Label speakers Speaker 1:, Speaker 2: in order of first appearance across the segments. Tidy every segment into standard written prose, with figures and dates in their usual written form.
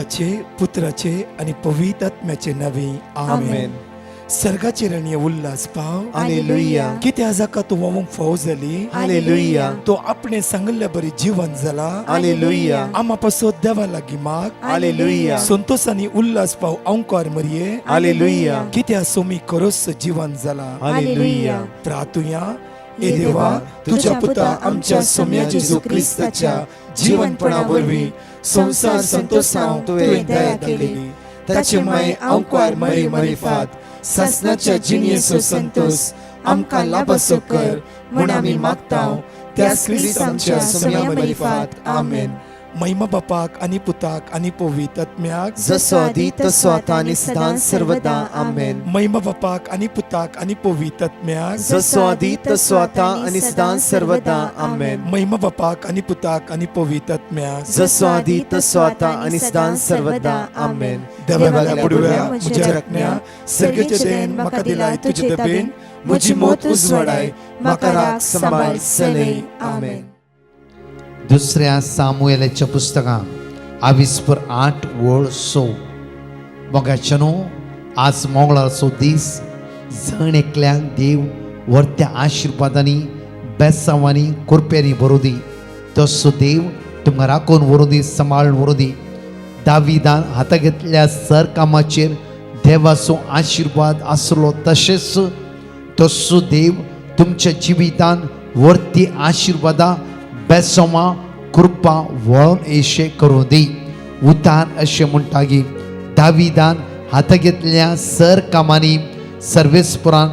Speaker 1: पित्याचे, पुत्राचे आणि पवित्र आत्म्याचे नवे आमेन. सर्गाचे रणीय उल्हास पाव
Speaker 2: हालेलुया.
Speaker 1: किती आजाका तू वमूक फौज झाली
Speaker 2: हालेलुया.
Speaker 1: तो आपणे सांगल्या बरी जीवन झाला
Speaker 2: हालेलुया.
Speaker 1: आम्हापासून देवा लागी माग
Speaker 2: हालेलुया.
Speaker 1: संतोष आणि उल्हास पाव अंकार मरिये
Speaker 2: हालेलुया.
Speaker 1: कित्या सोमी करोस जीवन झाला
Speaker 2: हालेलुया.
Speaker 1: प्रार्थुया ए देवा तुझ्या पुता आमच्या सोम्या जेजू ख्रिस्ताच्या जीवनपणावरवी संसार संतोषांव तुवें दया केली ताचे माय अंकार मरी मरिफात ससनाच्या जिनियेचो संतोष आमकां लाभसो कर म्हूण आमी मागतांव त्या ख्रिस्त आमच्या सोम्या मरिफात आमेन. महिमा बापाक आणि पुताक आणि पवित्र आत्म्याक
Speaker 2: जसो आदी तसो आता आणि सदां सर्वदा आमेन.
Speaker 1: महिमा बापाक आणि पुताक आणि पवित्र आत्म्याक
Speaker 2: जसो आदी तसो आता आणि सदां सर्वदा आमेन.
Speaker 1: महिमा बापाक आणि पुताक आणि पवित्र आत्म्याक
Speaker 2: जसो आदी तसो आता आणि सदां सर्वदा आमेन.
Speaker 1: देवाला पुडव्या म्हज्या रत्न्या सर्गेचे देन म्हाका दिलाय तुजे दबेन म्हजी मोत उजवाडाय म्हाका राख सांबाळ सलय आमेन.
Speaker 3: दुसऱ्या सामुएलाच्या पुस्तकात 28:8 मोगाचनो आज मंगळारचो दीस जण एकल्याक देव व्हरत्या आशिर्वादांनी बेसांवांनी कुरप्यांनी भरूं तसो देव तुमकां राखून व्हरूं सांबाळून व्हरूं. दाविदान हाता घेतल्या सर कामाचेर देवाचो आशिर्वाद आसलो तशेंच तसो देव तुमच्या जिवितान व्हरती आशिर्वादां बेसोमा कृपा वळोन येशे करूं दी. उतार अशें म्हणटा की दाविदान हाता घेतल्या सर कामांनी सर्वेस्परान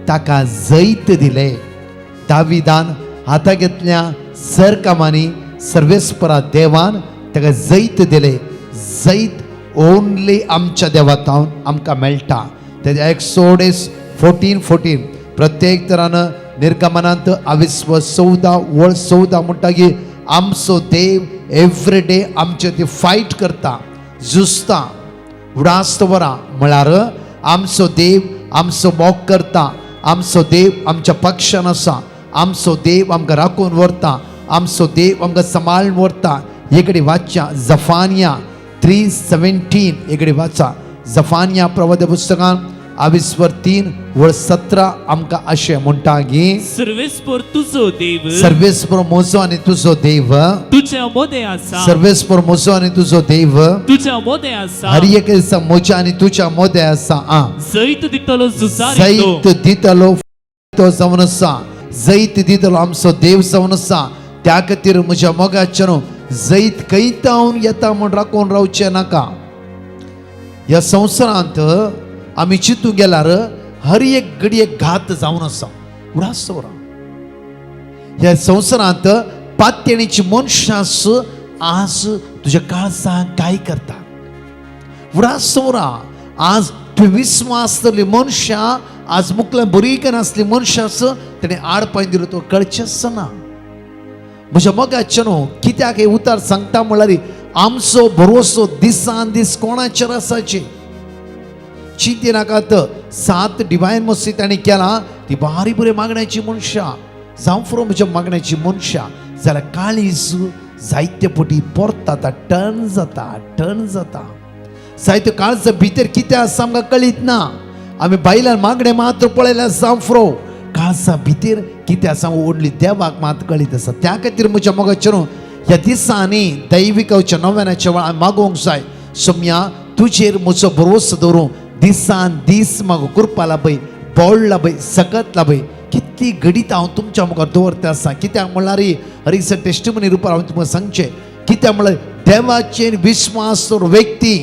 Speaker 3: ताका जैत दिले. दाविदान हाता घेतल्या सर कामांनी सर्वेस्परा देवान ताका जैत दिले. जैत ओन्ली आमच्या देवातावन आमकां मेळटा. तेजे एक्सोडस 14:14 प्रत्येक तरान निर्गमनांत 14 म्हणटा की आमचो देव एवरी डे आमचे ते फायट करता झुजता उडास्त वरां म्हळ्यार आमचो देव आमचो मोग करता. आमचो देव आमच्या पक्षान आसा. आमचो देव आमकां राखून व्हरता. आमचो देव आमकां सांबाळून व्हरता. एक वाच्या जफानिया 3:17 एक वाचा. जफानिया प्रवाद पुस्तकान 23:17 आमकां अशें म्हणटा की
Speaker 4: सर्वेस्पर तुझो देव
Speaker 3: सर्वेस्पर मोजो आनी तुजो देव
Speaker 4: तुझ्या मोदे आसा.
Speaker 3: सर्वेस्पर मोजो आनी तुजो देव
Speaker 4: तुझ्या मोदे आसा.
Speaker 3: हर एक दिसा मोजा आनी तुज्या मोदे आसा.
Speaker 4: जैत दितलो झुजारी
Speaker 3: जैत दितलो तो जावन आसा. जैत दितलो आमचो देव जावन आसा. त्या खातीर म्हज्या मोगाचेर जैत कैतावन येता म्हूण राखून रावचें नाका. ह्या संवसारांत आमी चिंतूं गेल्यार हर एक घडये घात जावन आसा. उडास वरां ह्या संवसारांत पात्यणीची मनशां आज तुज्या काळजाक काय करता. उडास वरां आज तुवें विस्वास आसतली मनशां आज मुखल्या बरीक नासली मनशां तेणें आड पांय दिलो तो कळचेंच ना. म्हज्या मोगाचेर कित्याक हे उतार सांगता म्हळ्यार आमचो भरोसो दिसान दीस कोणाचेर आसाची. चिंते नाकात 7 डिवायन मसी ताणें केला ती बारी बरे मागण्याची मनशां जावं फुरो म्हज्या मागण्याची मनशां जाल्यार काळीज जायते पटी परता टर्न जाता. जायत्यो काळजा भितर कितें आसा आमकां कळीत ना. आमी बायलां मागणे मात्र पळयल्यार जावं फुरो काळजा भितर कितें आसा ओडली देवाक मात कळीत आसा. त्या खातीर म्हज्या मोगाचेर ह्या दिसांनी दैविकाच्या नव्यानाच्या वेळार मागोवंक जाय. सोम्या तुजेर म्हजो भरोसो दवरूं दिसान दीस म्हाका कृपा लाभय बोड लाभय सकत लाभय. कितली घडीत हांव तुमच्या मुखार दवरता आसा. कित्याक म्हळ्यार हरीस टेस्टिमनी रुपार हांव तुमकां सांगचें. कित्याक म्हळ्यार देवाचेर विश्वास दवरलो व्यक्ती,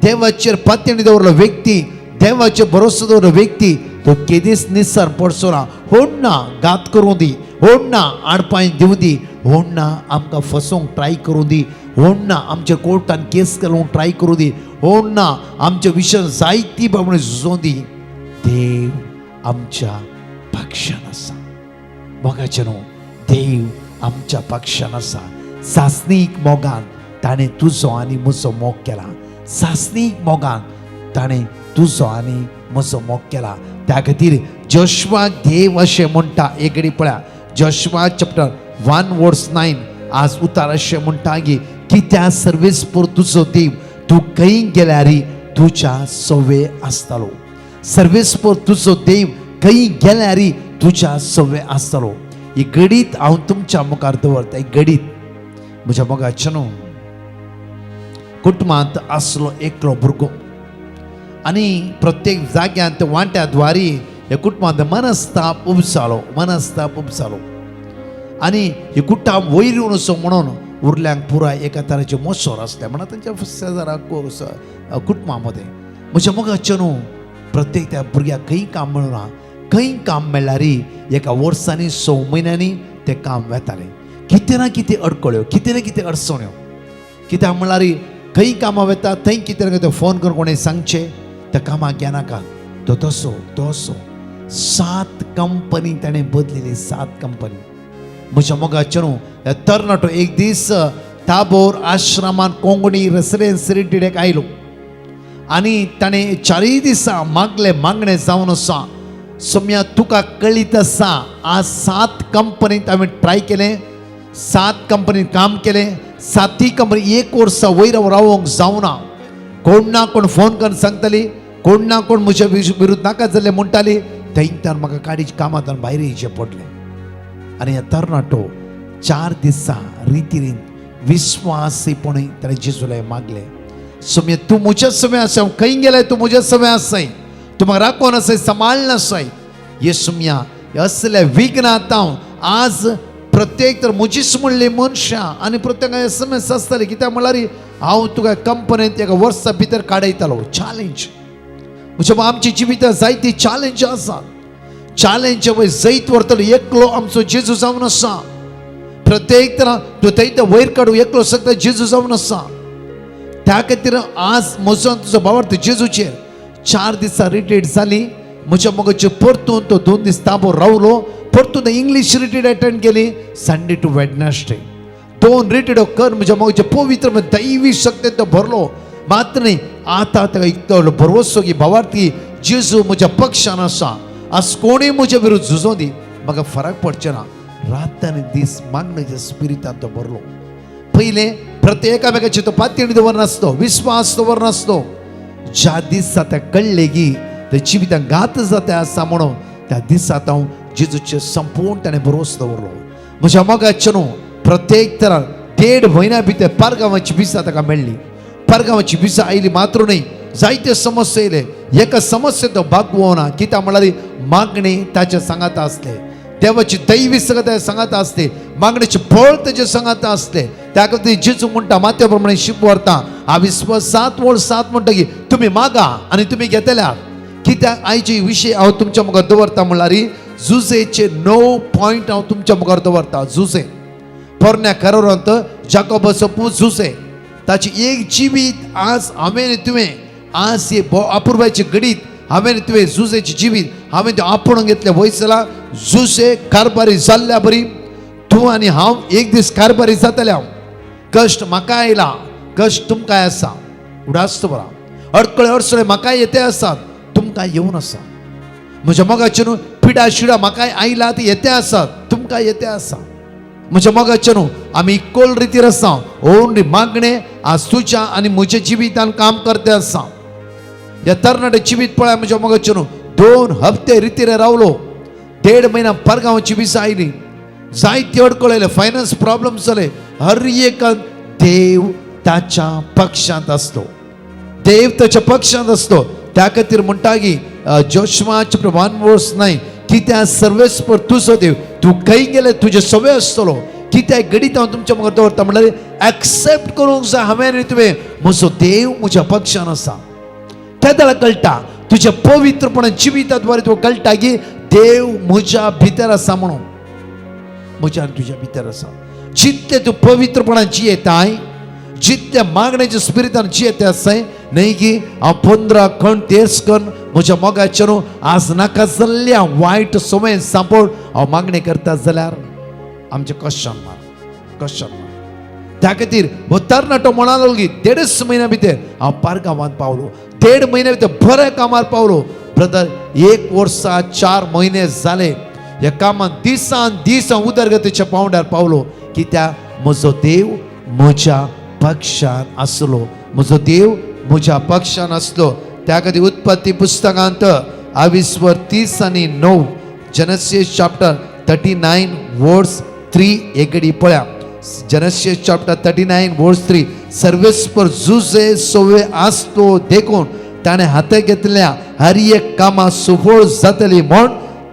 Speaker 3: देवाचेर पात्यणी दवरलो व्यक्ती, देवाचेर भरोसो दवरलो व्यक्ती तो केदीस निसार पडचो ना. होडना घात करूं दी. होडना आडपांय दिवं दी. होडना आमकां फसोवंक ट्राय करूं दी. होडना आमच्या कोर्टान केस घालूंक ट्राय करूं दी. होडना आमच्या विशयान जायती बाबडी झुजोवं दी. देव आमच्या पक्षान आसा. मोगाचेर देव आमच्या पक्षान आसा. सासणीक मोगान ताणें तुजो आनी म्हजो मोग केला. सासणीक मोगान ताणें तुजो आनी म्हजो मोग केला. त्या खातीर जोशुआक देव अशें म्हणटा. एक घडी पळया जोशुआ चॅप्टर 1:9 आज उतार अशें म्हणटा की त्या सर्वेस्पर तुजो देव तू खंय गेल्यारी तुझ्या सवे आसतलो. सर्वेस पर तुजो देव खंय गेल्यारी तुझ्या सवे आसतलो. ही घडीत हांव तुमच्या मुखार दवरता. ही घडीत म्हज्या मोगाचेनो कुटुंबांत आसलो एकलो भुरगो आनी प्रत्येक जाग्यांत वांट्या द्वारी ह्या कुटुंबांत मनस्ताप उपसालो आनी हे कुटुंब वयर येवन असो म्हणून उरल्यांक पुराय एका तराचे मोसोर आसले म्हणून तांच्या शेजाराक कुटुंबा मध्ये. म्हज्या मोगाचे न्हू प्रत्येक त्या भुरग्याक खंय काम मेळना. खंय काम मेळ्ळारी एका वर्सांनी 6 म्हयन्यांनी ते काम वेतालें. कितें ना कितें अडकळ्यो, कितें ना कितें अडचण्यो. कित्याक म्हळ्यार खंय कामां वेता थंय कितें ना कितें फोन करून कोणें सांगचें त्या कामाक घेनाका. तो तसो 7 कंपनी ताणें बदलिली. 7 कंपनी. म्हज्या मोगाचे न्हू तरणाटो एक दीस ताबोर आश्रमान कोंकणी रेसिडेंट आयलो आनी ताणें 4 दिसां मागणें जावन आसा. सोम्या तुका कळीत आसा आज 7 कंपनींत हांवें ट्राय केलें. 7 कंपनींत काम केलें. 7 कंपनी 1 वर्सा वयर रावोंक जावना. कोण ना कोण फोन करून सांगताली, कोण ना कोण म्हज्या विरुद्ध नाका जाल्लें म्हणटाली. थंयच्यान म्हाका काडीच्या कामांतल्यान भायर येवचें पडलें. आनी हे तरणाटो 4 दिसां रितीन विश्वासीपणी ताणें जेजूला मागलें. सोम्या तूं म्हज्या समय आसा. हांव खंय गेलें तूं म्हज्या समय आसाय. तूं म्हाका राखोन आसाय, सांबाळन आसाय. हे सोम्या असले विघ्नांत हांव आज प्रत्येक तर म्हजीच म्हणली मनशां आनी प्रत्येक SMS आसताली. कित्याक म्हळ्यार हांव तुका कंपनींत एका वर्सा भितर काडयतालो. चॅलेंज म्हज्या आमची जिवितां जायती चॅलेंज आसात. चॅलेंज वय जैत व्हरतलो एकलो आमचो जेजू जावन आसा. प्रत्येक तरां तूं थंय वयर काडूं एकलो सगळो जेजू जावन आसा. त्या खातीर आज म्हजो तुजो भावार्थ जेजूचेर 4 दिसां रिट्रीट जाली. म्हज्या मोगाचेर परतून तो 2 दीस ताबोर रावलो. परतून इंग्लीश रिट्रीट अटेंड केली. संडे टू वेडनेसडे 2 रिट्रीट कर. म्हज्या मोगाचे पवित्र दैवी शक्तीन तो भरलो. मात्र न्ही आतां ताका इतलो भरवसो की भावार्थी जेजू म्हज्या पक्षान आसा. आज कोणीय म्हज्या विरुद्ध झुजों दी म्हाका फरक पडचें ना. रात आनी दीस मागणेच्या स्पिरितान तो भरलो. पयलें प्रत्येक एकामेकाची तो पातळी दवरनासलो, विश्वास दवरनासलो. ज्या दिसा ते कळ्ळें की ते जिवितांत घात जाता आसा म्हणून त्या दिसांत हांव जेजूचे संपूर्ण ताणें भरोस दवरलो. म्हज्या मोगाचे न्हू प्रत्येक तरां 1.5 म्हयन्या भितर पारगांवाची विसा ताका मेळ्ळी. पारगांवाची विसा आयली मात्र न्ही जायते समस्या येयले. एका समस्ये तो भागवना. कित्याक म्हळ्यार मागणी ताच्या सांगात आसले. देवाची दैवी सगळ्या सांगात आसले. मागणेचे फळ तेजे सांगात आसले. त्या खातीर जेजू म्हणटा मात्या प्रमाणे शिप व्हरता. हा विश्वास 7 म्हणटा की तुमी मागा आनी तुमी घेतल्यात. कित्याक आयचे विशय हांव तुमच्या मुखार दवरता म्हळ्यार जुजेचे 9 पॉयंट हांव तुमच्या मुखार दवरता. जुजे पोरण्या कारारांत जाकोबाचो पूत जुजे ताची एक जिवीत आज हांवें तुवें आज हे अपुर्वाची घडीत हांवें तुवें जुजेची जिवीत हांवें तें आपूण घेतलें. वयसला जुजे कारबारी जाल्ल्या बरी तूं आनी हांव एक दीस कारबारी जातले. हांव कश्ट म्हाका आयला, कश्ट तुमकांय आसा. उडासतो बरा अडकळे अडचणे म्हाकाय येते आसात, तुमकां येवन आसा. म्हज्या मोगाचे न्हू पिडा शिडा म्हाकाय आयला ती येते आसात, तुमकां येते आसा. म्हज्या मोगाचे न्हू आमी इक्वल रितीर आसा. ओन्ली मागणे आज तुज्या आनी म्हज्या जिवितान काम करते आसा. ह्या तरणाटे जिवीत पळय म्हज्या मोगाचे न्हू 2 हप्ते रितीर रावलो. 1.5 म्हयना पारगांवाची विसा आयली. जायते अडकळले, फायनान्स प्रॉब्लेम जाले. हर एक देव ताच्या पक्षांत असतो. देव ताच्या पक्षांत असतो. त्या खातीर म्हणटा की जोशुआचे 1:9 कित्याक सर्वेस्पर तुजो देव तूं खंय गेले तुजे सवय आसतलो. कित्याक घडीत हांव तुमच्या मुखार दवरता म्हणल्यार एक्सेप्ट करूंक जाय हांवें आनी तुवें म्हजो देव म्हज्या पक्षान आसा. त्या दाळा कळटा तुज्या पवित्रपणान जिविता द्वारे तुका कळटा की देव म्हज्या भितर आसा म्हणून. म्हज्या तुज्या भितर आसा. जितले तूं पवित्रपणान जियेताय, जितल्या मागण्याच्या स्पिरितान जियेता आसाय न्हय की हांव 15 खण तेर्स करून म्हज्या मोगाचे न्हू आज नाका जाल्ल्या वायट सवय सांपड हांव मागणी करता जाल्यार आमचें कश्टान मार. त्या खातीर हो तरणाटो म्हणालो की 1.5 म्हयन्या भितर हांव पारगांवांत पावलो. 1.5 म्हयन्या भितर बऱ्या कामार पावलो. ब्रदर 1 वर्सा 4 म्हयने जाले ह्या कामान दिसान दीस हांव उदरगतीच्या पावंड्यार पावलो. कित्याक म्हजो देव म्हज्या पक्षान आसलो. म्हजो देव म्हज्या पक्षान आसलो. त्या खातीर उत्पत्ती पुस्तकांत 22:30-9 जेनेसिस चॅप्टर 39 वर्स 3 एकडी पळया. जेनेसिस चॅप्टर 39 वर्स 3. सर्वेस्पर जुजे सोवे आसतो देखून ताणे हातात घेतल्या हर एक कामां सुफळ जातली म्हण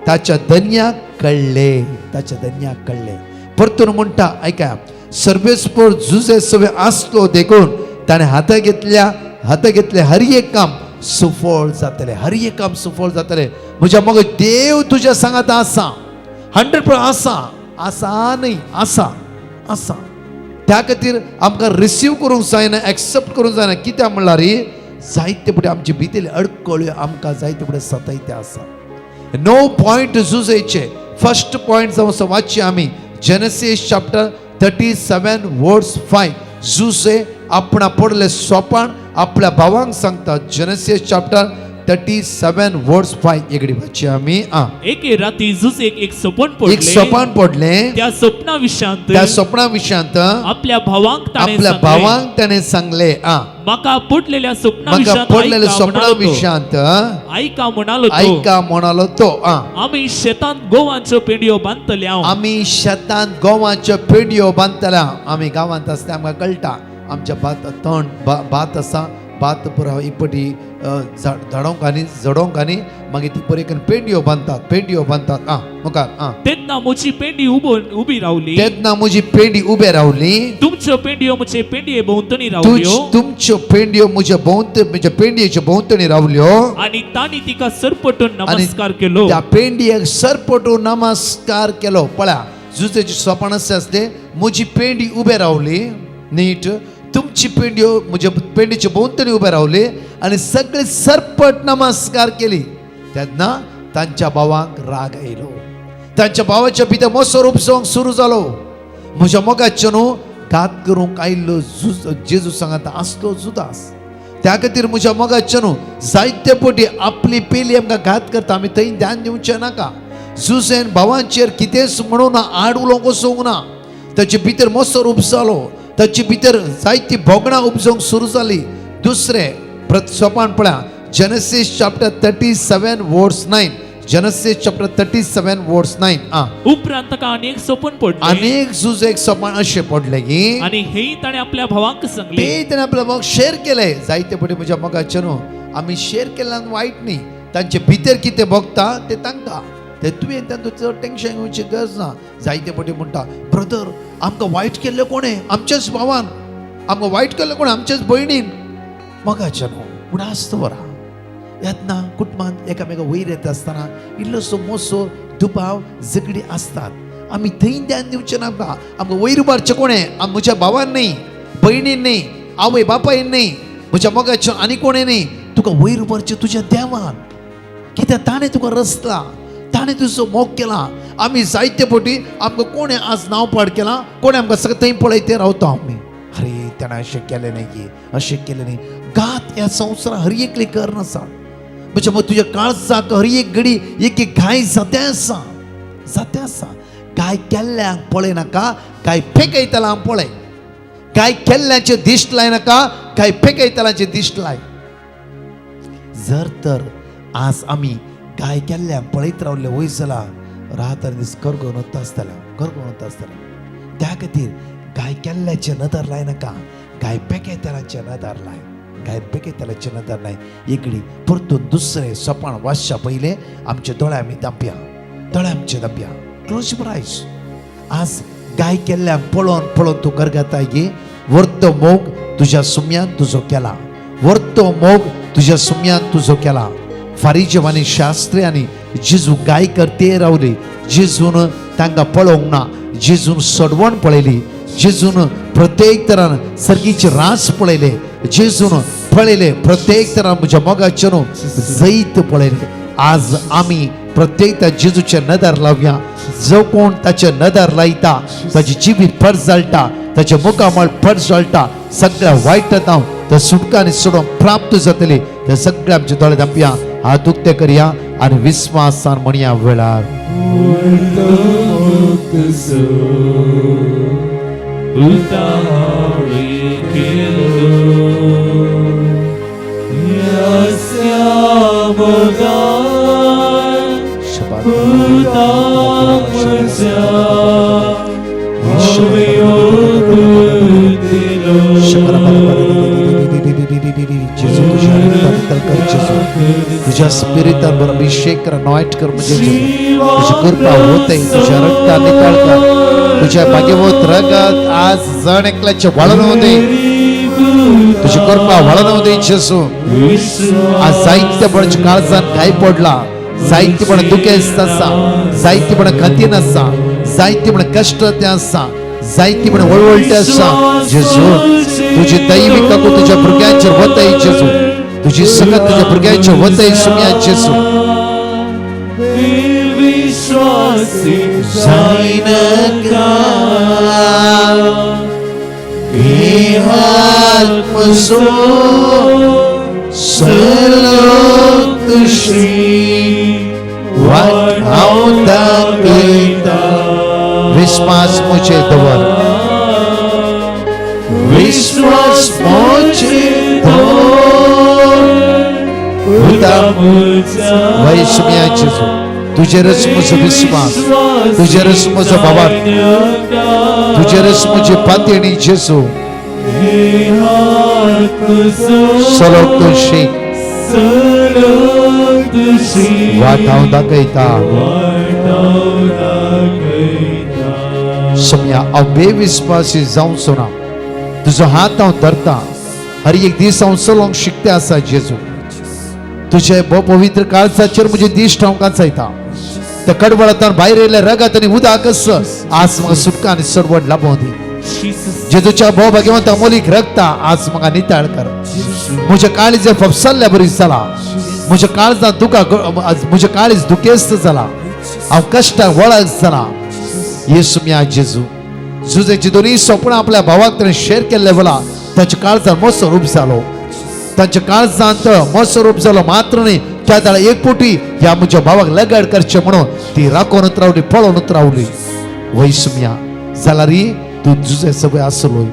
Speaker 3: ताच्या धन्याक कळले. ताच्या धन्याक कळले. परतून म्हणटा ऐका, सर्वेस्पर जुजे सोवे आसतो देखून ताणे हातात घेतले हर एक काम सुफळ जातले. हर एक काम सुफळ जातले. म्हज्या मग देव तुझ्या सांगात आसा. 100% आसा. आसा न्ही, आसा आसा. त्या खातीर आमकां रिसीव करूंक जायना, एक्सेप्ट करूंक जायना. कित्याक म्हणल्यार जायते फुडें आमचे भितरले अडकळ्यो आमकां जायते फुडें सतयते आसा. 9 पॉयंट जुजेचे. फर्स्ट पॉयंट जावन वाचची आमी जेनेसिस चॅप्टर 37 वर्स 5. जुजे आपणा पडले सोपान आपल्या भावांक सांगता. जेनेसिस चॅप्टर 37 वर्स 5 एकडी वाचची आमी.
Speaker 4: एके राती जुसेक एक सपन
Speaker 3: एक सोपान पडले.
Speaker 4: त्या सपना विशयांत
Speaker 3: त्या स्वप्ना विशयांत
Speaker 4: आपल्या भावांक ताणें
Speaker 3: आपल्या
Speaker 4: सांगलें,
Speaker 3: भावांक त्याने सांगले
Speaker 4: म्हाका पडलेल्या सपना
Speaker 3: म्हाका पडलेले स्वप्ना
Speaker 4: विशयांत
Speaker 3: विशयांत
Speaker 4: ऐका म्हणालो तो,
Speaker 3: ऐका म्हणालो तो.
Speaker 4: आमी शेतांत गोवांच्यो पेंड्यो बांदतल्या.
Speaker 3: आमी शेतांत गोवांच्यो पेंड्यो बांदतल्या. आमी गांवांत आसता आमकां कळटा आमच्या भात आसा. भात पुरो इपटी झाडोंक आनी जडोंक आनी मागीर ती परेकन पेंड्यो बांदतात. मुखार
Speaker 4: तेन्ना म्हजी पेंडी उबी रावली.
Speaker 3: तेन्ना म्हजी पेंडी उबे रावली.
Speaker 4: तुमच्यो पेंड्यो म्हजे पेंडये भोंवतणी रावल्यो.
Speaker 3: तुमच्यो पेंड्यो म्हज्या पेंडयेच्या भोंवतणी रावल्यो.
Speaker 4: आनी तांणी तिका सरपटून नमस्कार केलो.
Speaker 3: त्या पेंडयेक सरपटून नमस्कार केलो. पळया जुजेची सोपान आसले. म्हजी पेंडी उबे रावली नीट. तुमची पेंड्यो म्हज्या पेंडीचे भोंवतणी उबे रावले आनी सगळे सरपट नमस्कार केली. तेन्ना तांच्या भावांक राग आयलो. तांच्या भावाच्या भितर मोसोर उपसोवंक सुरू जालो. म्हज्या मोगाचे न्हू घात करूंक आयिल्लो जेजू सांगात आसलो जुदास. त्या खातीर म्हज्या मोगाचे न्हू जायते फावटी आपली पेली आमकां घात करता. आमी थंय ध्यान दिवचें नाका. जुजेन भावांचेर कितेंच म्हणून आड उलोवंक वचोंक ना. ताचे भितर मोसोर उपसलो. ताचे भितर जायती भोगणां उपजोवंक सुरू जाली. दुसरें सोपान पळया जेनेसिस चॅप्टर 37 वर्स 9. जेनेसिस चॅप्टर 37 वर्स 9.
Speaker 4: उपरांत ताका आनीक सपन पडलें.
Speaker 3: अनेक जुजेक सोपान अशें पडलें की
Speaker 4: आनी हेय ताणें आपल्या भावांक सांगलें.
Speaker 3: ते ताणें आपल्या भावाक शेअर केले. जायते फावटी म्हज्या मोगाचे न्हू आमी शेअर केल्यान वायट न्ही. तांचे भितर कितें भोगता ते तांकां. ते तुवें तांचो टेन्शन घेवची गरज ना. जायते फावटी म्हणटा ब्रदर आमकां वायट केल्लें कोणें? आमच्याच भावान. आमकां वायट केल्लें कोणें? आमच्याच भयणीन. मोगाचे न्हू पूण आसता बरा. येतना कुटुंबांत एकामेका वयर येता आसतना इल्लोसो मोसो दुबाव झगडी आसतात. आमी थंय ध्यान दिवचें नाका. आमकां वयर उबारचें कोणें? म्हज्या भावान न्ही, भयणीन न्ही, आवय बापायन न्ही, म्हज्या मोगाचे आनी कोणें न्ही. तुका वयर उबारचें तुज्या देवान. कित्याक ताणें तुका रचला. ताणें तुजो मोग केला. आमी जायते फावटी आमकां कोणें आज नांव पाड केलां, कोणें आमकां सगळें थंय पळय ते रावता आमी. अरे ताणें अशें केलें न्ही, अशें केलें न्ही. घात ह्या संवसारांत हर एकले कर नासा. म्हणजे मग तुज्या काळजाक हर एक घडी एक घाय जाते आसा. काय केल्ल्यांक पळय नाका, काय फेकयतल्यांक पळय. काय केल्ल्याचें दिश्ट लाय नाका, काय फेकयतल्यांचें दिश्ट लाय. जर तर आज आमी काय केल्ल्यांक पळयत रावले वयर जाला रात दीस करगोन वता आसतलें. त्या खातीर काय केल्ल्याचें नदर लाय नाका, काय पेकयतल्यांचें नदर लाय. पेकयतल्यांचें नदर लाय. एकडी परतून दुसरें सोपान वाचच्या पयलें आमचे दोळे आमी धांपया. क्लोज युअर आयज. आज गाय केल्ल्यांक पळोवन तूं करगताय गे. वर्तो मोग तुज्या सुम्यान तुजो केला. फारिजेव आनी शास्त्र्यांनी जेजू गाय करते रावली. जेजून तांकां पळोवंक ना. जेजून सडवण पळयली. जेजून प्रत्येक तरान सर्गीचे रास पळयले. जेजून पळयले प्रत्येक तरान म्हज्या मोगाचे न्हू जैत पळयले. आज आमी प्रत्येक त्या जेजूचे नदर लावया. जो कोण ताचे नदर लायता ताची जिवीत पड जाळटा, ताचे मुखामळ पड जाळटा. सगळ्या वायटांत ते सुटकांनी सोडून प्राप्त जातली. ते सगळे आमचे दोळे धांपया, हात उक्ते करया आनी विस्वासान म्हणया वेळार
Speaker 4: उतावळी
Speaker 3: तुझ्या स्पिरिटावर अभिषेक कर, anoint कर म्हणजे तुझी कृपा होते, तुझ्या रक्ता निकाल कर, तुझ्या भाग्यवत रगत आज जण एकल्याचे वळण होते, तुझी कृपा वळण होते जेसू. आज साहित्यपण काळजान काय पडला, साहित्यपण दुखे आसा, साहित्यपण खतीन आसा, साहित्यपण कष्ट ते आसा, साहित्यपण वळवळटे आसा जेसू. तुझी दैविक काकू तुझ्या भुरग्यांचेर वतय जेसू, तुझी संगत तुझ्या भुरग्यांचेर वतय सुम्या जेसू. विश्वास मुझे दवर, विश्वास मुझे वैष्णव्या जेसू. तुझे रस मुझे विश्वास, तुझे रस मुझे भावार, तुझे रस मुझे पातेणी जेसू. सलोक तुझी वाटाव दाखयता सम्या अबेविश्वासी जाऊन सोना तुझो हात हांव धरता. हर एक दीस हांव चलोंक शिकते आसा जेजू. तुझे पवित्र काळजाचेर म्हजे दिश्ट हांव कांचयता. त्या कडवळांतल्यान भायर येयल्या रगत आनी उदक आज म्हाका सुटका आनी सरवड लाभों दी. जेजूच्या भाग्यवंत अमोलीक रगता आज म्हाका निताळ कर. म्हजे काळीजे फपसल्ल्या बरी जाला, म्हज्या काळजांत दुखा, म्हजे काळीज दुखेस्त जाला, हांव कश्टाक वळख जाला. येसू म्या जेजू. जुजेची दोन्ही स्वप्न आपल्या भावाक ताणें शेअर केल्ले वला ताच्या काळजांत मोसो रूप जालो, ताच्या काळजांत मोसो रूप जालो. मात्र न्ही त्या दाळ एक पोटी ह्या म्हज्या भावाक लगड करचे म्हणून ती राखोनूच रावली, पळोवनूच रावली. वैसम्या जाल्यार तू जुजे सगळे आसलोय.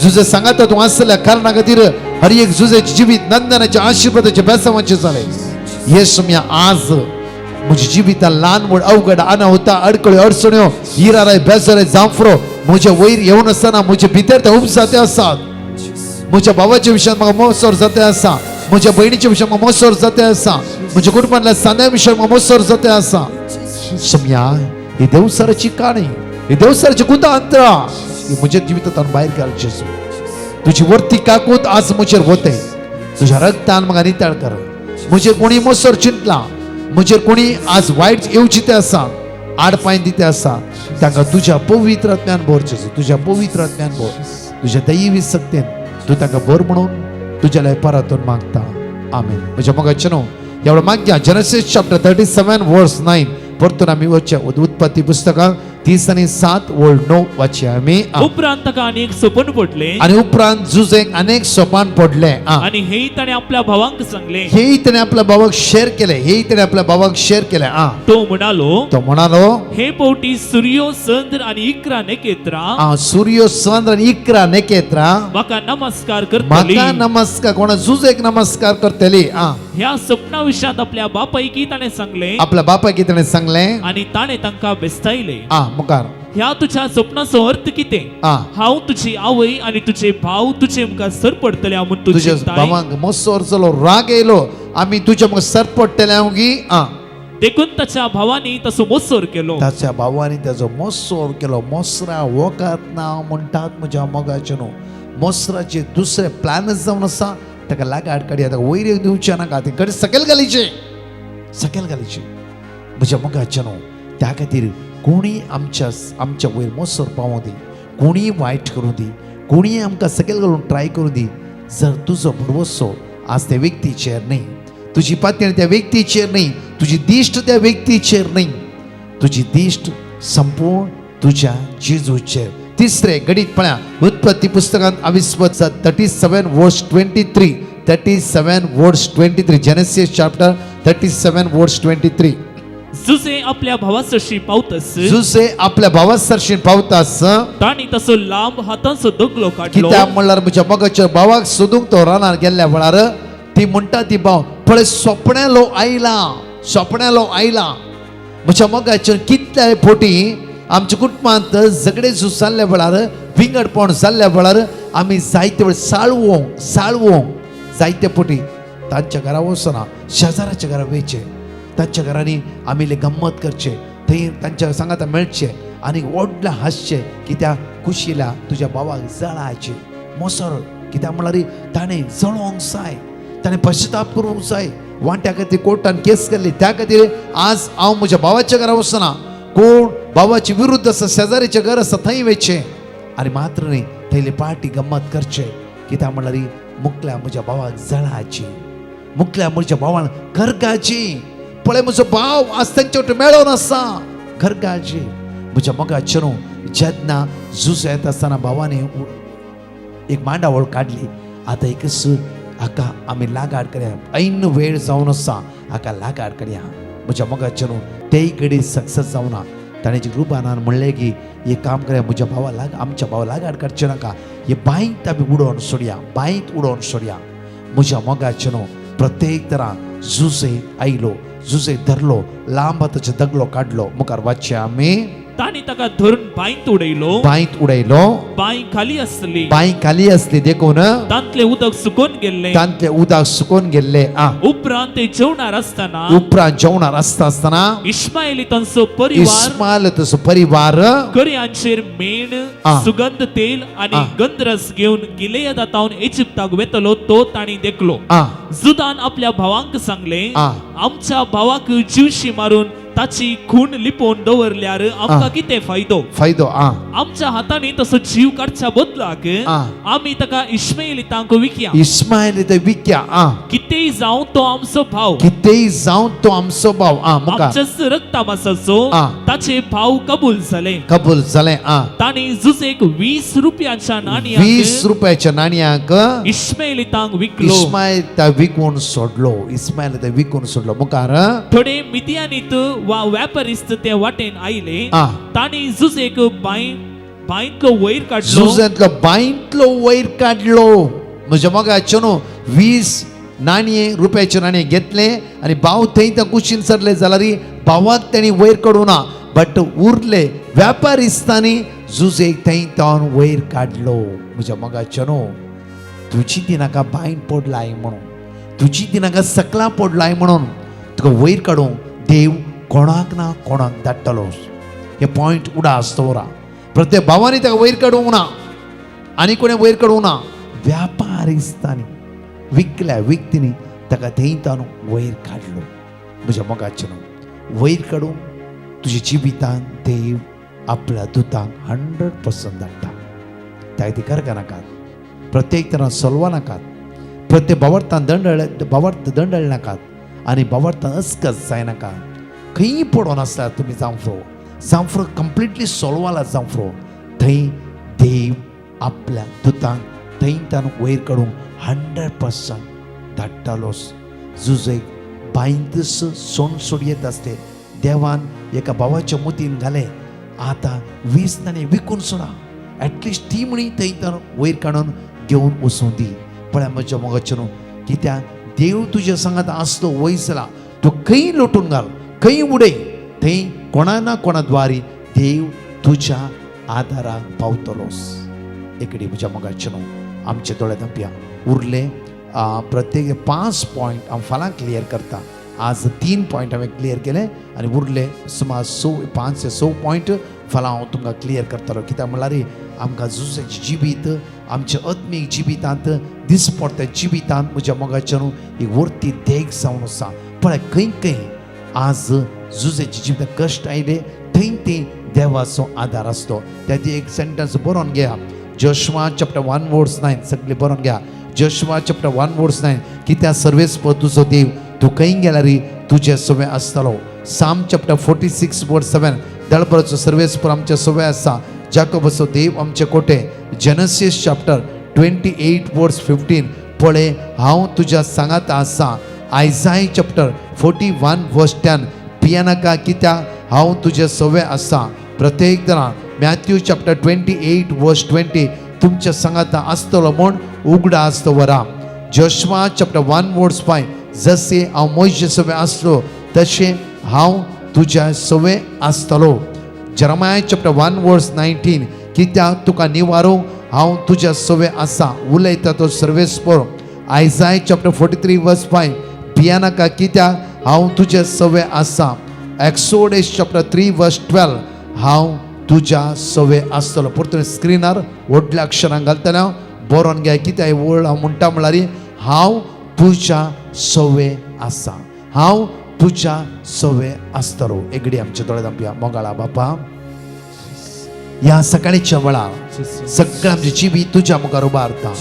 Speaker 3: जुजे सांगात तू आसल्या कारणा खातीर हर एक जुजेचे जिवीत नंदनाच्या आशीर्वादाचे बेसांवाचे जाले. येसम्या आज म्हजी जिवितां ल्हान व्हड अवघड अनाहुता अडकळ्यो अडचण्यो हिराराय बेजारे जांफरो म्हज्या वयर येवन आसतना म्हजे भितर ते उपजाते आसात. म्हज्या भावाच्या विशयान म्हाका मोसोर जाते आसा, म्हज्या भयणीच्या विशयान म्हाका मोसोर जाते आसा, म्हज्या कुटुंबांतल्या सान्या विशयान म्हाका मोसोर जाते आसा. सम्या ही देवसाराची काणी, ही देवसाराची कुतांतरा ही म्हज्या जिवितांतल्यान भायर घाल जेजू. तुजी वर्ती काकूत आज म्हजेर वते, तुज्या रक्तान म्हाका निताळ कर. म्हजेर कोणी मोसोर चिंतला, म्हजेर कोणी आज वायट येवची ते आसा, आडपाय दिते आसा, तांकां तुज्या पवित्र आत्म्यान भर जेजू. तुज्या पवित्र आत्म्यान भर, तुज्या दैवी सक्तेन तू तांकां भर म्हणून तुज्या लायपारातून मागता. आमेन. म्हज्या मोगाचे न्हू एवढं मागया. जेनेसिस चॅप्टर 37 वर्स 9 परतून आमी वचया. उत्पत्ती पुस्तकां 30 आणि 7 वर्ड 9 वाचया आमी.
Speaker 4: उपरांत ताका अनेक स्वप्न पडले
Speaker 3: आणि उपरांत जुजेक अनेक सोपान पडले.
Speaker 4: आणि हेही ताणे आपल्या भावांक सांगले.
Speaker 3: हेही ताणे आपल्या भावाक शेअर केले, हेही ताणे आपल्या भावाक शेअर केले.
Speaker 4: तो म्हणालो,
Speaker 3: तो म्हणालो,
Speaker 4: हे पोटी सूर्यो चंद्र आणि इकरा नकेत्रा,
Speaker 3: सूर्य चंद्र आणि इकरा नकेत्रा
Speaker 4: म्हाका नमस्कार करतली.
Speaker 3: म्हाका नमस्कार, कोणा जुजेक नमस्कार करतली.
Speaker 4: ह्या स्वप्ना विशयात आपल्या बापायकी ताणे सांगले,
Speaker 3: आपल्या बापायकी ताणे सांगले
Speaker 4: आणि ताणे तांकां बेस्तायले.
Speaker 3: मुखार
Speaker 4: ह्या तुझ्या स्वप्नाचो अर्थ कितें? हांव तुझी आवय आणि तुझे भाव तुझे मुखार सरपडतले म्हूण तू
Speaker 3: तुझ्या
Speaker 4: चिंताय.
Speaker 3: भावांक मोसोर जालो, राग येयलो, आमी तुझ्या मुखार सरपडटले हांवगी.
Speaker 4: देखून ताच्या भावानी तसो मोसोर केलो.
Speaker 3: ताच्या भावानी त्याचो मोसोर केलो. मोसरा वोकात नांव म्हणटात म्हज्या मोगाचे न्हू. मोसराचे दुसरे प्लॅनच जावन आसा, ताका लागाड काडया, ताका वयर दिवचे नाका, ते कडे सकयल घालीचे, सकयल घालीचे. म्हज्या मोगाचे न्हू त्या खातीर कोणी आमच्या वयर मोसोर पावों दी, कोणी वायट करूं दी, कोणी आमकां सकयल घालून ट्राय करूं दी. जर तुजो भरवोसो आज त्या व्यक्तीचेर न्ही, तुजी पातळी त्या व्यक्तीचेर न्ही, तुजी दिश्ट त्या व्यक्तीचेर न्ही, तुजी दिश्ट संपूर्ण तुझ्या जेजूचेर. तिसरे घडीत पळया उत्पत्ती पुस्तकांत 37 वर्स 23, 37 वर्स 23. जेनेसिस चॅप्टर 37 वर्स 23.
Speaker 4: जुसे आपल्या भावासशी पावतस
Speaker 3: जुसे आपल्या भावासरशी पावतास
Speaker 4: ताणी तसो लांब हातांचो दगलो काढलो
Speaker 3: कित्याक म्हणल्यार म्हज्या मोगाच्या भावाक सोदूंक तो रानार गेल्ल्या वेळार ती म्हणटा ती भाव पळय सोपण्यालो आयला म्हज्या मोगाच्या कितल्या फोटी आमच्या कुटुंबांत झगडे जाल्ल्या वेळार विंगडपण जाल्ल्या वेळार आमी जायते वेळ साळवोंक जायते फोटी तांच्या घरा वचना शेजाराच्या घरा वयचे तांच्या घरांनी आमी गंमत करचे थंय तांच्या सांगात मेळचे आनी व्हडले हासचे कित्याक कुशीला तुज्या भावाक जळायचे मोसर कित्याक म्हळ्यार ताणें जळोवंक जाय ताणें पश्चाताप करूंक जाय वांट्या खातीर कोर्टान केस केल्ली त्या खातीर आज हांव म्हज्या भावाच्या घरा वचना कोण भावाची विरुद्ध आसा शेजारीचें घर आसा थंय वयचें आनी मात्र न्ही थंयले पार्टी गंमत करचे कित्याक म्हळ्यार मुखल्या म्हज्या भावाक जळाची मुखल्या म्हज्या भावान घरगाची पळय म्हजो भाव आज तांचे वांगडा मेळोन आसा घरगाची म्हज्या मोगाचें न्हू जेन्ना झूज येता आसतना भावानी एक मांडावळ काडली आतां एकच हाका आमी लागाड करया ऐन वेळ जावन आसा हाका लागाड करया म्हज्या मोगाचें न्हू तेय घडी सक्सेस जावना ताणें रुबानान म्हणलें की हे काम करया म्हज्या भावा आमच्या भावा लागाड करचें नाका हे बांयत आमी उडोवन सोडया म्हज्या मोगाचें न्हू प्रत्येक तरां झुजे आयलो झुजे धरलो लांब हाताचो दगलो काडलो मुखार वाचचे आमी
Speaker 4: ताणी ताका धरून बांयत
Speaker 3: उडयलो
Speaker 4: बांय
Speaker 3: खाली असली देखून
Speaker 4: तांतले उदक
Speaker 3: सुकून गेल्ले
Speaker 4: उपरांत ते जेवणार आसतना इश्माएली तांचो
Speaker 3: परिवार
Speaker 4: करयांचेर मेण सुगंध तेल आणि गंधरस घेऊन गिलेयादातावन इजिप्ताक वेतलो तो ताणी देखलो जुदान आपल्या भावांक सांगले आमच्या भावाक जीवशी मारून ताची खून लिपोवन दवरल्यार आमकां कितें फायदो आमच्या हातांनी तसो जीव काडच्या बदलाक आमी ताका इश्माएलितांक विकया कितेंय जावं तो आमचो भाव आमच्याच रक्तामासाचो ताचे भाव कबूल जाले ताणी जुजेक 20 रुपयाच्या नाणयाक इश्माएलितांक विकून सोडलो मुखार थोडे मिदियानीत वा व्यापारिस्त ते वाटेन आयले ताणी जुजेक बांयतलो वयर काडलो
Speaker 3: म्हज्या मोगाचें न्हू 20 रुपयाचे नाणे घेतले आनी भाव थंय त्या कुशीन सरले जाल्यार भावाक तेणी वयर काडूना बट उरले व्यापारिस्तांनी जुजेक थंय तावन वयर काडलो म्हज्या मोगाचें न्हू तुजी ती नाका बांयत पडलाय म्हणून तुजी ती नाका सकला पडलाय म्हणून तुका वयर काडूंक देव कोणाक ना कोणाक धाडटलो हे पॉइंट उडा आसतोरा प्रत्येक भावानी ताका वयर काडूंक ना आनी कोणें वयर काडूंक ना व्यापारिस्तांनी विकतींनी ताका थंय तावन वयर काडलो म्हज्या मोगाचें न्हू वयर काडूंक तुज्या जिवितांत देव आपल्या दुतांक 100% धाडटा त्या खातीर करका नाकात प्रत्येक तरां सोलवा नाकात प्रत्येक भावार्थान दंडळ नाकात आनी भावार्थान अस्कस जायनाका खंय पडोन आसल्यार तुमी जावं कंप्लिटली सोल्वाला जावं थंय देव आपल्या दुतांक थंय तान वयर काडूंक 100% धाडटालोस जुजेक बांयतस सोड येत आसले देवान एका भावाच्या मुतीन घाले आतां 20 नाणे विकून सोडा एटलिस्ट ती म्हणी थंय तान वयर काडून घेवन वचूं दी पळय म्हज्या मोगाचें न्हू कित्याक देव तुज्या सांगात आसलो वयसला तूं खंय लोटून घाल खंय उडय थंय कोणा ना कोणा द्वारी देव तुज्या आदाराक पावतलोस एकडी म्हज्या मोगाचें न्हू आमचे दोळे धांपया उरले प्रत्येक 5 पॉयंट हांव फाल्यां क्लियर करता आज 3 पॉयंट हांवें क्लियर केले आनी उरले सुमार 5 ते 6 पॉयंट फाल्यां हांव तुमकां क्लियर करतलो कित्याक म्हळ्यार आमकां जुजेची जिवीत आमच्या आत्मीक जिवितांत दिसपडट्या जिवितांत म्हज्या मोगाचें न्हू एक वर्ती देख जावन आसा पळय खंय आज जुजेची जिवितांत कश्ट आयले थंय ते देवाचो आदार आसतो त्याची एक सेंटन्स बरोवन घ्या जोशुआ चॅप्टर 1 वर्स 9 सगळे बरोवन घ्या जोशुआ चॅप्टर 1 वर्स 9 कित्याक सर्वेस्पर तुजो देव तूं खंय गेल्यार तुजे सवे आसतलो साम चॅप्टर 46 वर्स 7 दळपराचो सर्वेस्पर आमचे सवे आसा जाकोबाचो देव आमचे कोटे जेनेसिस चॅप्टर 28 वर्स 15 पळय हांव तुज्या सांगात आसा आयसाय चॅप्टर 41 वर्स 10 भियेनाका कित्याक हांव तुजे सवे आसा. प्रत्येक जाणां मॅथ्यू चॅप्टर 28 वर्स 20 तुमच्या संगाता आसतलो म्हूण उगडा आसतो वरा. जोशुआ चॅप्टर 1 वर्स 5 जसे हांव मोइशे सवे आसलो तशें हांव तुज्या सवे आसतलो. जेरेमिया चॅप्टर 1 वर्स 19 कित्याक तुका निवारो हांव तुज्या सवे आसा उलयता तो सर्वेस्पर. आयसाय चॅप्टर 43 वर्स 5 भियेनाका कित्याक हांव तुजे सवे आसा. एक्सोडस चॅप्टर 3 वर्स 12 हांव तुज्या सवे आसतलो. परतून स्क्रीनार व्हडल्या अक्षरांत घालतले हांव बरोवन घे कित्याक वर्ड हांव म्हणटा म्हळ्यार हांव तुज्या सवे आसा. हांव तुज्या सवे आसतलो. एगडी आमचे दोळे धांपया. मोगाळा बापा ह्या सकाळीच्या वेळार सगळें आमची जिवी तुज्या मुखार उबारता.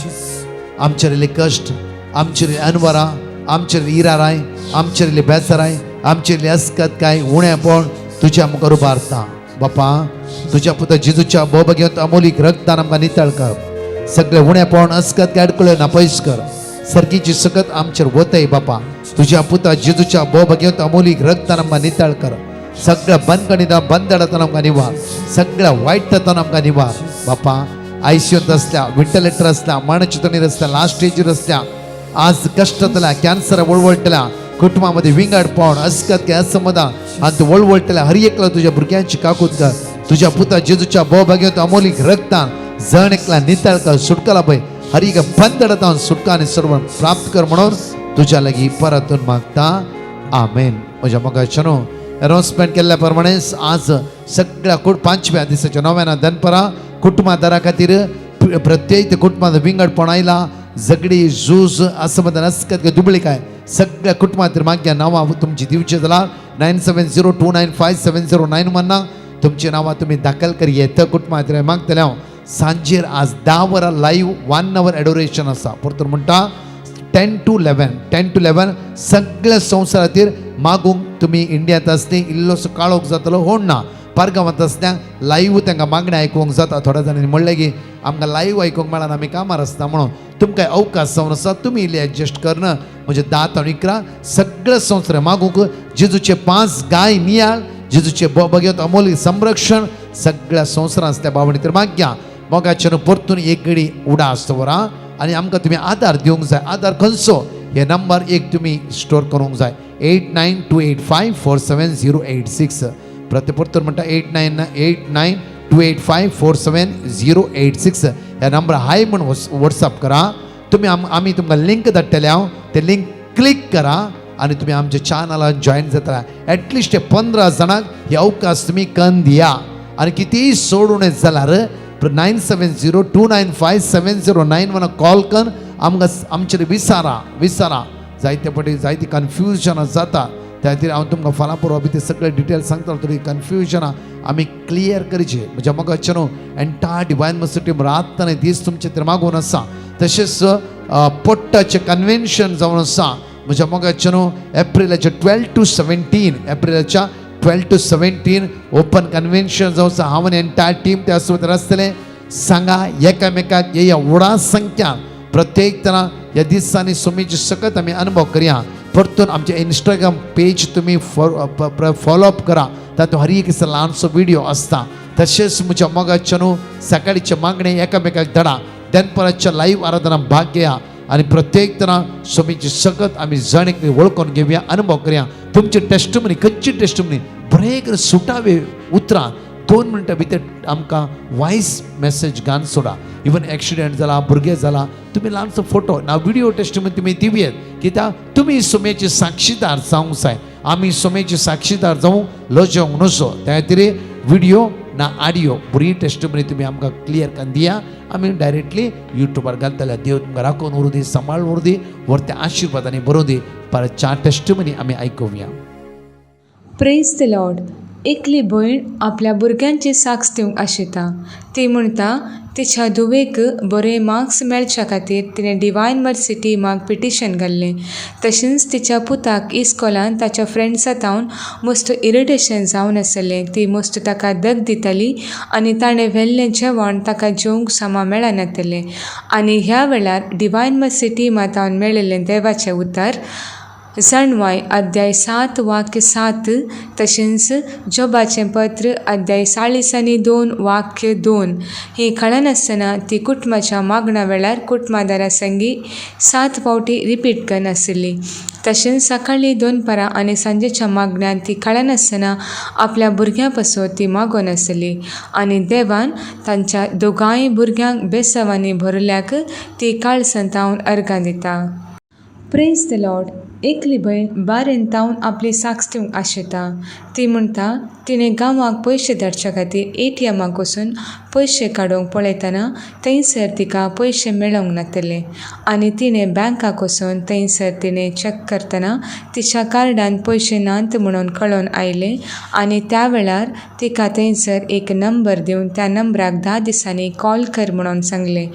Speaker 3: आमचेरिल्ले कश्ट, आमचेरिल्ली अनवरां, आमचेरिल्ली इराराय, आमचेरिल्ली बेजाराय, आमचेरिल्ली अस्कतकाय उणेपण तुज्या मुखार उबारता. बापा तुज्या पुता जेजूच्या बोबगेंत अमोलीक रक्तान आमकां नितळ कर. सगळे उणेपण अस्कतकाय अडकल्यो नापयस कर. सर्गीची सकत आमचेर वतय बापा. तुज्या पुता जेजूच्या बोबगेंत अमोलीक रक्तान आमकां नितळ कर. सगळ्या बंदकणींत बंदडांतून आमकां निवार. सगळ्या वायटांतून आमकां निवार. बापा आयसीयूंत आसल्या, व्हेंटिलेटर आसल्या, मरणचितणीर आसल्या, लास्ट स्टेजीर आसल्या, आज कश्टांतल्या, कॅन्सर वळवळटल्या कुटुंबा मध्ये विंगडपण, अस्कतकाय, असमाधान आनी तूं वळवळटल्या हर एकल्या तुज्या भुरग्यांची काकूत कर. तुज्या पुता जेजूच्या बोबगेंत अमोलीक रक्तान जण एकल्या नितळ कर. सुटकला पळय हर एक बंदडांतून सुटका आनी सर्व प्राप्त कर म्हणून तुज्या लागीं परतून मागता. आमेन. म्हज्या मोगाच्यानो अनाउन्समेंट केल्ल्या प्रमाणे आज सगळ्या 5व्या दिसाच्या 9व्या दनपरा कुटुंबादारा खातीर प्रत्येक कुटुंबात विंगडपण आयला. झगडी, झूज, असमाधान, अस्कत, दुबळीकाय सगळ्या कुटुंबा खातीर मागया. नांवां तुमची दिवची जाल्यार 9702957091 तुमची नांवां तुमी दाखल करी. येता कुटुंबा खातीर मागतले हांव. सांजेर आज 10 वरां लायव्ह 1 hour एडोरेशन आसा. परतून म्हणटा 10 to 11 सगळ्या संवसारा खातीर मागूंक तुमी इंडियांत आसली इल्लोसो काळोख जातलो होण ना. पारगांवांत आसल्या लायव्ह तांकां मागणी आयकूंक जाता. थोड्या जाणांनी म्हणलें की आमकां लायव्ह आयकूंक मेळना आमी कामार आसता म्हणून. तुमकां अवकाश जावन आसा तुमी इल्ली एडजस्ट करना. म्हणजे 10 आणि 11 सगळे संवसार मागूंक जेजूचे 5 गाय नियाळ, जेजूचे बोबगेंत अमोल संरक्षण सगळ्या संवसारांत आसल्या बावणी तर मागया. मोगाच्यान परतून एक घडी उडा आसता वरां आनी आमकां तुमी आदार दिवंक जाय. आदार खंयचो हे नंबर एक तुमी स्टोर करूंक जाय. 8928547086 परतून म्हणटा 8928547086 ह्या नंबर हाय म्हूण व्हॉट्सअप करा. तुमी आमी तुमकां लिंक धाडटले हांव ते लिंक क्लिक करा आनी तुमी आमच्या चॅनलान जॉयन जाता. एटलिस्ट 15 जाणांक हे अवकाश तुमी कन्न दिया. आनी कितेंय सोडून जाल्यार 9702957091 कॉल कर. आमकां आमचेर विचारा. जायते फावटी जायती कन्फ्युजनां जाता. त्या खातीर हांव तुमकां फाल्यां परवा भितर सगळे डिटेल्स सांगता. तरी कन्फ्युजनां आमी क्लियर करचे. म्हज्या मोगाच्यानो एंटायर डिवायन मर्सी टीम रात आनी दीस तुमचे खातीर मागून आसा. तशेंच पोट्टाचें कन्वेन्शन जावन आसा. म्हज्या मोगाच्यानो एप्रिलाच्या 12 to 17 ओपन कन्वेन्शन जावन आसा. हांव आनी एंटायर टीम त्या सुवातेर आसतले. सांगा एकामेकाक ह्या व्हडा संख्यान प्रत्येक तना ह्या दिसांनी सुमीची सकत आमी अनुभव करया. परतून आमचे इंस्टाग्राम पेज तुमी फॉलोअप करा. तातूंत हर एक ल्हानसो व्हिडिओ आसता. तशेंच म्हज्या मोगाच्यानो सकाळीचे मागणे एकामेकाक धाडा. दनपराच्या लायव्ह आराधना भाग घेया आनी प्रत्येक तना सुमीची सकत आमी जण एक वळखून घेवया, अनुभव करया. तुमची टेस्टमनी खंयची टेस्टमनी बरें सुटावे उतरां 2 मिनटां भितर आमकां वॉयस मेसेज घालून सोडा. इवन एक्सिडेंट जाला, भुरगें जाला, तुमी ल्हानसो फोटो ना व्हिडिओ टेस्टमनी तुमी दिवयेत. कित्याक तुमी सुमेचे साक्षीदार जावंक जाय. आमी सुमेचे साक्षीदार जावंक लजोंक नजो. त्या खातीर व्हिडिओ ना ऑडियो बरी टेस्टमनी तुमी आमकां क्लियर करून दिया. आमी डायरेक्टली युट्यूबार घालतले. देव तुमकां राखून उरूं दी, सांबाळून उरूं दी, व्हडल्या आशिर्वादांनी भरूं दी. परत 4 टेस्टमनी आमी आयकुया.
Speaker 5: Praise the Lord. एकली भयण आपल्या भुरग्यांची साक्ष दिवंक आशिता. ती म्हणटा तिच्या धुवेक बरे मार्क्स मेळच्या खातीर तिणें डिवायन मर्सी टिमाक पिटिशन घाल्लें. तशेंच तिच्या पुताक इस्कॉलान ताच्या फ्रेंड्सांतावन मस्त इरिटेशन जावन आसलें. ती मस्त ताका दग दिताली आनी ताणें व्हेल्लें जेवण ताका जेवंक सामा मेळनातलें. आनी ह्या वेळार डिवायन मर्सी टिमांतावन मेळिल्लें देवाचें उतर जाणवाय अध्याय 7 वाक्य 7 तशेंच जोबाचें पत्र अध्याय 42 वाक्य 2 ही कळनासतना ती कुटुंबाच्या मागणा वेळार कुटुंबादारा संगी 7 फावटी रिपीट करनासली. तशेंच सकाळीं 2 परां आनी सांजेच्या मागण्यान ती कळनासतना आपल्या भुरग्यां पासो ती मागोन आसली आनी देवान तांच्या दोगांय भुरग्यांक बेसवांनी भरल्याक ती काळसंतावन अर्गां दिता. Praise the Lord. एकली भयण बारेन तावन आपली साक्ष दिवंक आशेता. ती म्हणटा तिणें गांवांक पयशे धाडच्या खातीर ATMाक वचून पयशे काडूंक पळयतना थंयसर तिका पयशे मेळोंक नातले आनी तिणें बँकाक वचून थंयसर तिणें चॅक करतना तिच्या कार्डान पयशे नात म्हणून कळोन आयले आनी त्या वेळार तिका थंयसर एक नंबर दिवन त्या नंबराक 10 दिसांनी कॉल कर म्हणून सांगलें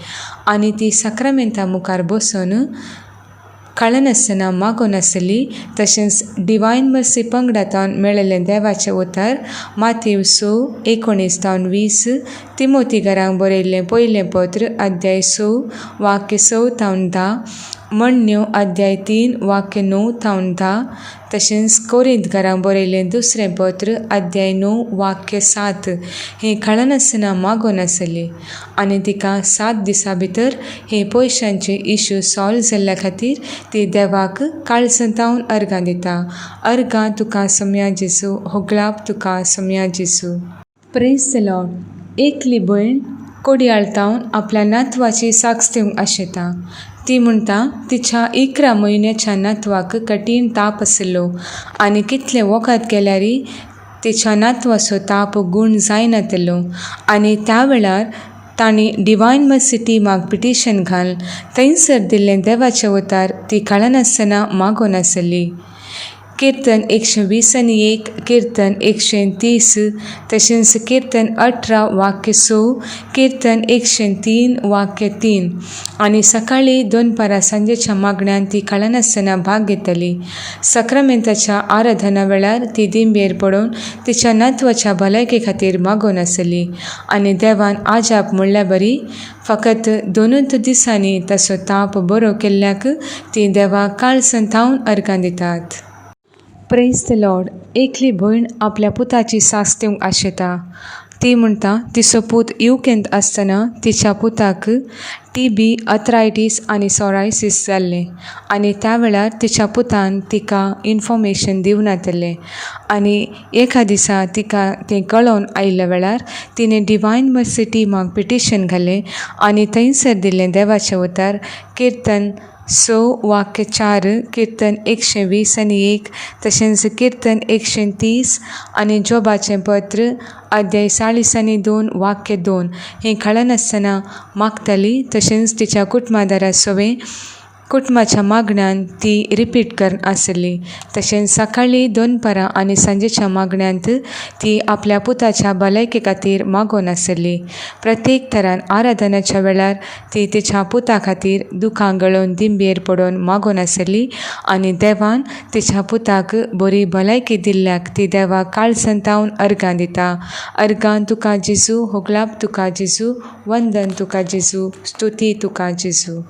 Speaker 5: आनी ती साक्रामेंता मुखार बसून कळनासतना मागोन आसली. तशेंच डिवायन मर्सी पंगडातावन मेळिल्लें देवाचें उतर माथ्यू 6:19-20, तिमोथीकारांक बरयल्लें पयलें पत्र अध्याय 6 वाक्य 6-10, मण्यो अध्याय 3 वाक्य 9-10, तशेंच कोरिंथकारांक बरयल्लें दुसरें पत्र अध्याय 9 वाक्य 7 हें कळनासतना मागोन आसली आनी तिका 7 दिसां भितर हे पयशांचे इश्यू सॉल्व जाल्ल्या खातीर ती देवाक काळसंतावन अर्गां दिता. अर्गां तुका सोम्या जेजू, होगलाप तुका सोम्या जेजू. Praise the Lord. एकली भयण कोडयाळतावन आपल्या नातवाची साक्ष दिवंक आशेता. ती म्हणटा तिच्या 11 म्हयन्याच्या नातवाक कठीण ताप आसलो आनी कितले वखद केल्यारय तिच्या नातवाचो ताप गूण जायनातलो आनी त्या वेळार तांणी डिवायन मर्सी टीमाक पिटिशन घाल थंयसर दिल्लें देवाचें उतर ती कळनासतना मागोन आसली. कीर्तन 120:1, कीर्तन 130, तशेंच कीर्तन 18 वाक्य 6, कीर्तन 103 वाक्य 3 आनी सकाळीं 2 परां सांजेच्या मागण्यान ती कळनासतना भाग घेतली. सक्रामेंताच्या आराधना वेळार ती दिंबेर पडून तिच्या नातवाच्या भलायके खातीर मागोन आसली आनी देवान आजाप म्हणल्या बरी फकत 2 दिसांनी ताचो ताप बरो केल्ल्याक ती देवाक काळसंतावन अर्गां दितात. Praise the Lord. एकली भयण आपल्या पुताची साक्ष दिवंक आशेता. ती म्हणटा तिचो पूत UKेंत आसतना तिच्या पुताक TB, अर्थरायटीस आनी सोरायसीस जाल्लें आनी त्या वेळार तिच्या पुतान तिका इन्फॉर्मेशन दिवनातलें आनी एका दिसा तिका तें कळोन आयिल्ल्या वेळार तिणें डिवायन मर्सी टीमाक पिटिशन घालें आनी थंयसर दिल्लें देवाचें उतर कीर्तन 6 वाक्य 4, कीर्तन 120:1, तशेंच कीर्तन 130 आनी जोबाचें पत्र अध्याय 42 वाक्य 2 हें कळनासतना मागतली. तशेंच तिच्या कुटुंबादारा सवें कुटुंबाच्या मागण्यान ती रिपीट करन आसली. तशेंच सकाळीं 2 परां आनी सांजेच्या मागण्यांत ती आपल्या पुताच्या भलायके खातीर मागोन आसली. प्रत्येक तरान आराधनाच्या वेळार ती तिच्या पुता खातीर दुखां गळोवन दिंबेर पडून मागोन आसली आनी देवान तिच्या पुताक बरी भलायकी दिल्ल्याक ती देवाक काळसंतावन अर्गां दिता. अर्गां तुका जेजू, होगलाप तुका जेजू, वंदन तुका जेजू, स्तुती तुका जेजू.